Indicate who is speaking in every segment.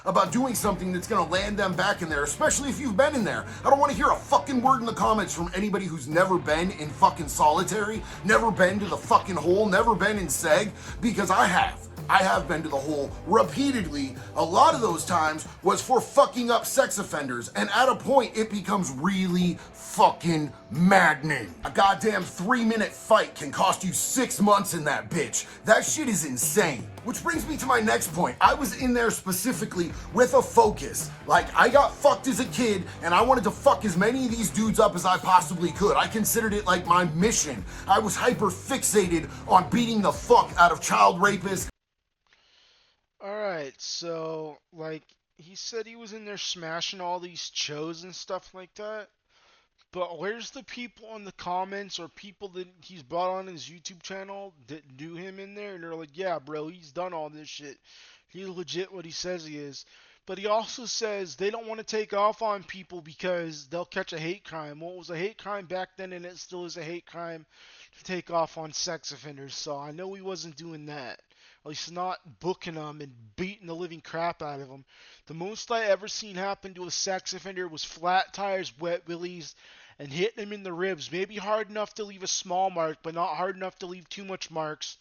Speaker 1: about doing something that's gonna land them back in there, especially if you've been in there. I don't wanna hear a fucking word in the comments from anybody who's never been in fucking solitary, never been to the fucking hole, never been in seg, because I have. I have been to the hole repeatedly. A lot of those times was for fucking up sex offenders, and at a point it becomes really fucking maddening. A goddamn 3-minute fight can cost you 6 months in that bitch. That shit is insane. Which brings me to my next point. I was in there specifically with a focus. Like, I got fucked as a kid, and I wanted to fuck as many of these dudes up as I possibly could. I considered it like my mission. I was hyper fixated on beating the fuck out of child rapists.
Speaker 2: Alright, so, like, he said he was in there smashing all these shows and stuff like that. But where's the people in the comments or people that he's brought on his YouTube channel that knew him in there? And they're like, yeah, bro, he's done all this shit. He's legit what he says he is. But he also says they don't want to take off on people because they'll catch a hate crime. Well, it was a hate crime back then, and it still is a hate crime to take off on sex offenders. So I know he wasn't doing that. At least not booking them and beating the living crap out of them. The most I ever seen happen to a sex offender was flat tires, wet willies, and hitting him in the ribs. Maybe hard enough to leave a small mark, but not hard enough to leave too much marks.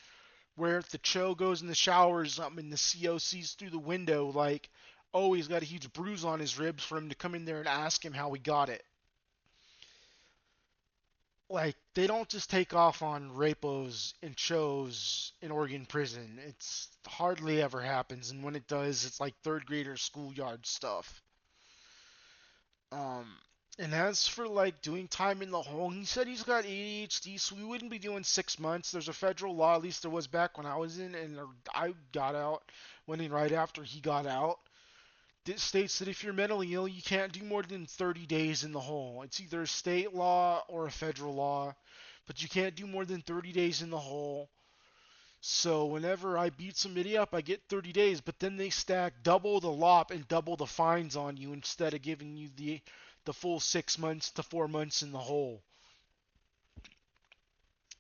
Speaker 2: Where if the cho goes in the shower or something and the CO sees through the window, like, oh, he's got a huge bruise on his ribs, for him to come in there and ask him how he got it. Like, they don't just take off on rapos and chos in Oregon prison. It's hardly ever happens, and when it does, it's like third grader schoolyard stuff. Um, and as for like doing time in the hole, he said he's got ADHD, so we wouldn't be doing 6 months. There's a federal law, at least there was back when I was in, and I got out, went in right after he got out. It states that if you're mentally ill, you can't do more than 30 days in the hole. It's either a state law or a federal law, but you can't do more than 30 days in the hole. So whenever I beat somebody up, I get 30 days, but then they stack double the lop and double the fines on you instead of giving you the full 6 months to 4 months in the hole.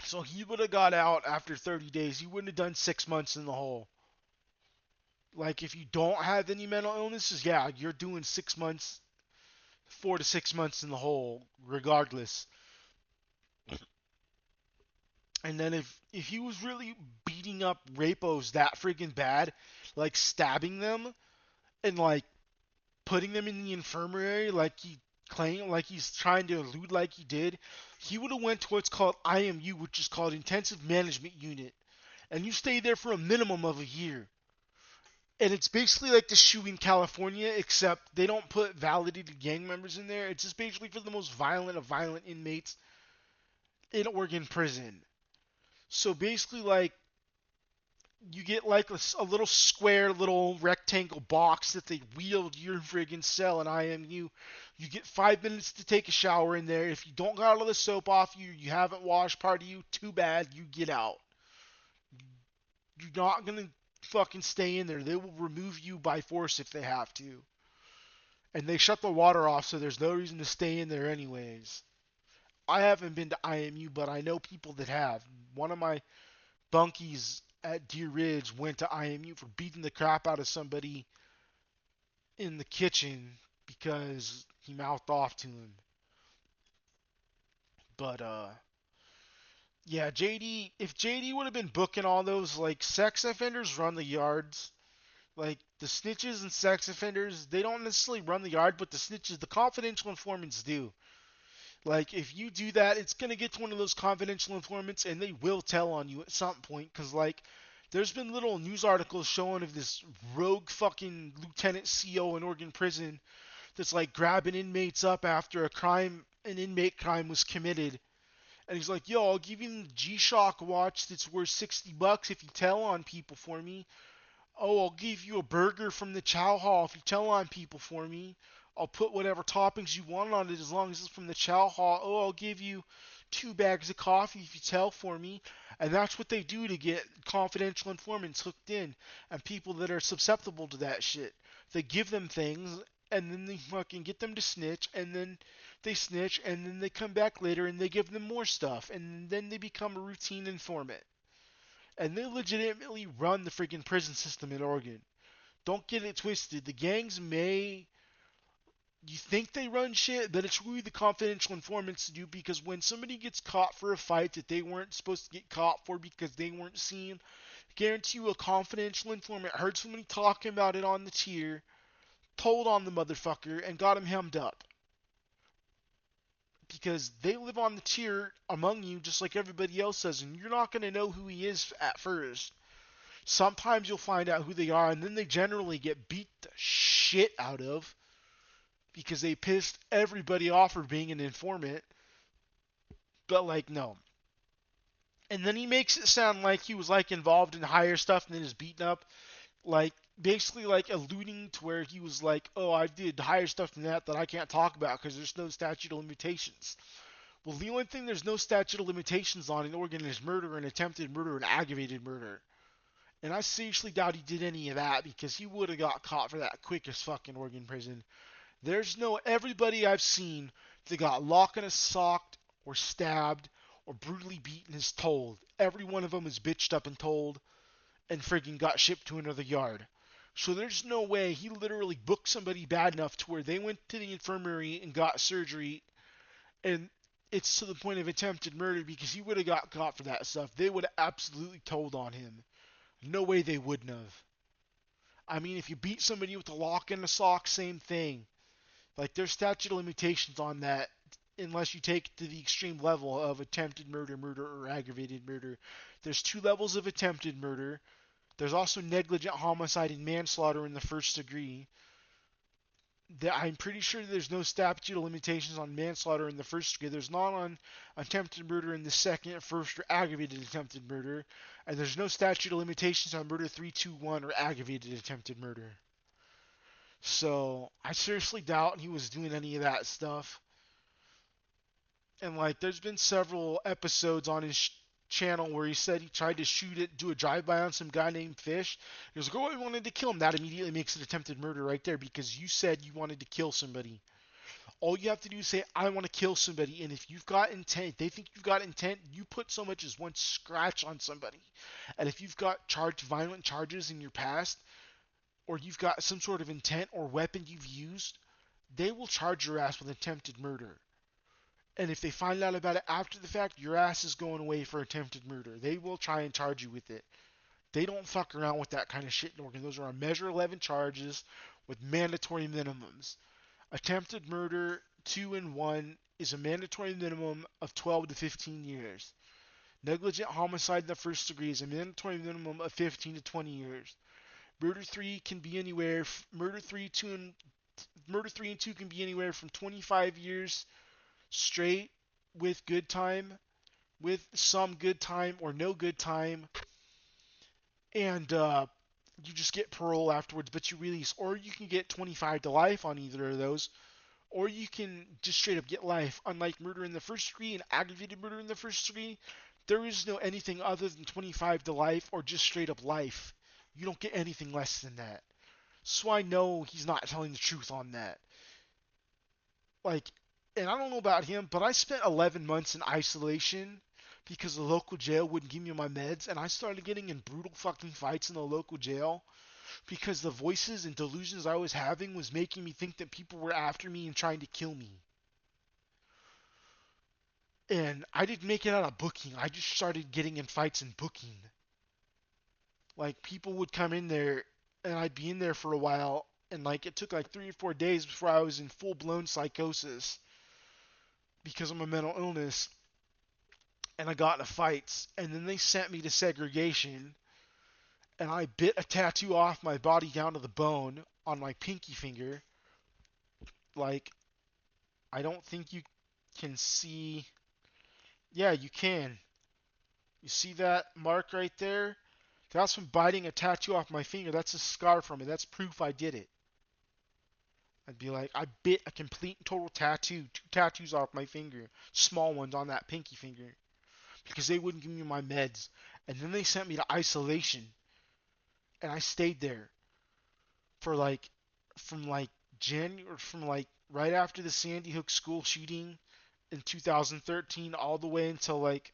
Speaker 2: So he would have got out after 30 days. He wouldn't have done 6 months in the hole. Like if you don't have any mental illnesses, yeah, you're doing 6 months, 4 to 6 months in the hole, regardless. And then if he was really beating up rapos that freaking bad, like stabbing them and like putting them in the infirmary like he claimed, like he's trying to allude like he did, he would have went to what's called IMU, which is called Intensive Management Unit, and you stay there for a minimum of a year. And it's basically like the SHU in California, except they don't put validated gang members in there. It's just basically for the most violent of violent inmates in Oregon prison. So basically, like, you get like a little square little rectangle box that they wheeled your friggin' cell in IMU. You get 5 minutes to take a shower in there. If you don't got all the soap off you, you haven't washed part of you, too bad, you get out. You're not gonna fucking stay in there. They will remove you by force if they have to. And they shut the water off, so there's no reason to stay in there anyways. I haven't been to IMU, but I know people that have. One of my bunkies at Deer Ridge went to IMU for beating the crap out of somebody in the kitchen because he mouthed off to him. But yeah, JD, if JD would have been booking all those, like, sex offenders run the yards. Like the snitches and sex offenders, they don't necessarily run the yard, but the snitches, the confidential informants do. Like if you do that, it's gonna get to one of those confidential informants, and they will tell on you at some point. Cause like, there's been little news articles showing of this rogue fucking lieutenant CO in Oregon prison that's like grabbing inmates up after an inmate crime was committed. And he's like, yo, I'll give you the G-Shock watch that's worth $60 if you tell on people for me. Oh, I'll give you a burger from the chow hall if you tell on people for me. I'll put whatever toppings you want on it as long as it's from the chow hall. Oh, I'll give you 2 bags of coffee if you tell for me. And that's what they do to get confidential informants hooked in and people that are susceptible to that shit. They give them things and then they fucking get them to snitch, and then they snitch, and then they come back later and they give them more stuff, and then they become a routine informant. And they legitimately run the freaking prison system in Oregon. Don't get it twisted. The gangs may, you think they run shit, but it's really the confidential informants do, because when somebody gets caught for a fight that they weren't supposed to get caught for because they weren't seen, guarantee you a confidential informant heard somebody talking about it on the tier, told on the motherfucker, and got him hemmed up. Because they live on the tier among you just like everybody else does, and you're not going to know who he is at first. Sometimes you'll find out who they are, and then they generally get beat the shit out of because they pissed everybody off for being an informant. But, like, no. And then he makes it sound like he was, like, involved in higher stuff and then is beaten up. Like, basically, like, alluding to where he was like, oh, I did higher stuff than that I can't talk about because there's no statute of limitations. Well, the only thing there's no statute of limitations on in Oregon is murder and attempted murder and aggravated murder. And I seriously doubt he did any of that because he would have got caught for that quick as fuck in Oregon prison. There's no, everybody I've seen that got locked in a sock or stabbed or brutally beaten is told. Every one of them is bitched up and told and friggin' got shipped to another yard. So there's no way he literally booked somebody bad enough to where they went to the infirmary and got surgery, and it's to the point of attempted murder because he would have got caught for that stuff. They would have absolutely told on him. No way they wouldn't have. I mean, if you beat somebody with a lock and a sock, same thing. Like, there's statute of limitations on that unless you take it to the extreme level of attempted murder, murder, or aggravated murder. There's two levels of attempted murder. There's also negligent homicide and manslaughter in the first degree. I'm pretty sure there's no statute of limitations on manslaughter in the first degree. There's not on attempted murder in the second, first, or aggravated attempted murder. And there's no statute of limitations on murder 321 or aggravated attempted murder. So I seriously doubt he was doing any of that stuff. And like, there's been several episodes on his channel where he said he tried to shoot it, do a drive-by on some guy named Fish. He was like, oh, I wanted to kill him. That immediately makes it attempted murder right there because you said you wanted to kill somebody. All you have to do is say, I want to kill somebody. And if you've got intent, they think you've got intent, you put so much as one scratch on somebody. And if you've got violent charges in your past, or you've got some sort of intent or weapon you've used, they will charge your ass with attempted murder. And if they find out about it after the fact, your ass is going away for attempted murder. They will try and charge you with it. They don't fuck around with that kind of shit in Oregon. Those are on Measure 11 charges with mandatory minimums. Attempted murder 2 and 1 is a mandatory minimum of 12 to 15 years. Negligent homicide in the first degree is a mandatory minimum of 15 to 20 years. Murder 3 can be anywhere. Murder 3, 2, and Murder 3 and 2 can be anywhere from 25 years straight with good time, with some good time or no good time, and you just get parole afterwards, but you release. Or you can get 25 to life on either of those, or you can just straight up get life. Unlike murder in the first degree and aggravated murder in the first degree, there is no anything other than 25 to life or just straight up life. You don't get anything less than that. So I know he's not telling the truth on that. Like, and I don't know about him, but I spent 11 months in isolation because the local jail wouldn't give me my meds, and I started getting in brutal fucking fights in the local jail because the voices and delusions I was having was making me think that people were after me and trying to kill me. And I didn't make it out of booking. I just started getting in fights and booking. Like, people would come in there, and I'd be in there for a while, and like it took like 3 or 4 days before I was in full blown psychosis because of my mental illness, and I got into fights, and then they sent me to segregation, and I bit a tattoo off my body down to the bone on my pinky finger. Like, I don't think you can see. Yeah, you can. You see that mark right there? That's from biting a tattoo off my finger. That's a scar from it. That's proof I did it. I'd be like, I bit a complete and total tattoo, 2 tattoos off my finger, small ones on that pinky finger, because they wouldn't give me my meds. And then they sent me to isolation, and I stayed there for like, from like January, from like right after the Sandy Hook school shooting in 2013 all the way until like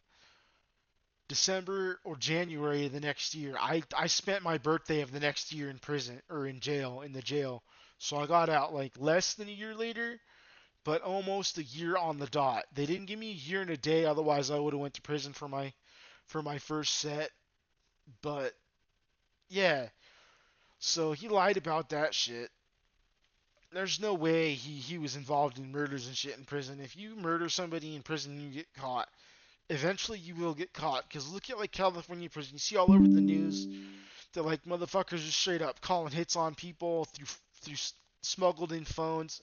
Speaker 2: December or January of the next year. I spent my birthday of the next year in prison or in jail, in the jail. So I got out like less than a year later, but almost a year on the dot. They didn't give me a year and a day, otherwise I would have went to prison for my first set. But yeah, so he lied about that shit. There's no way he was involved in murders and shit in prison. If you murder somebody in prison and you get caught, eventually you will get caught. Because look at like California prison. You see all over the news that like motherfuckers are straight up calling hits on people through smuggled in phones,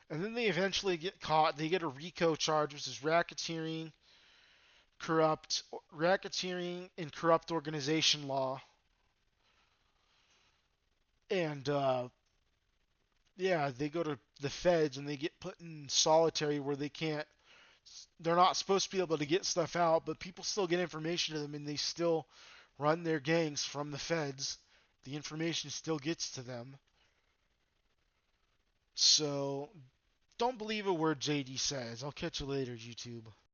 Speaker 2: and then they eventually get caught. They get a RICO charge, which is racketeering and corrupt organization law, and yeah, they go to the feds and they get put in solitary where they're not supposed to be able to get stuff out, but people still get information to them and they still run their gangs from the feds. The information still gets to them. So don't believe a word JD says. I'll catch you later, YouTube.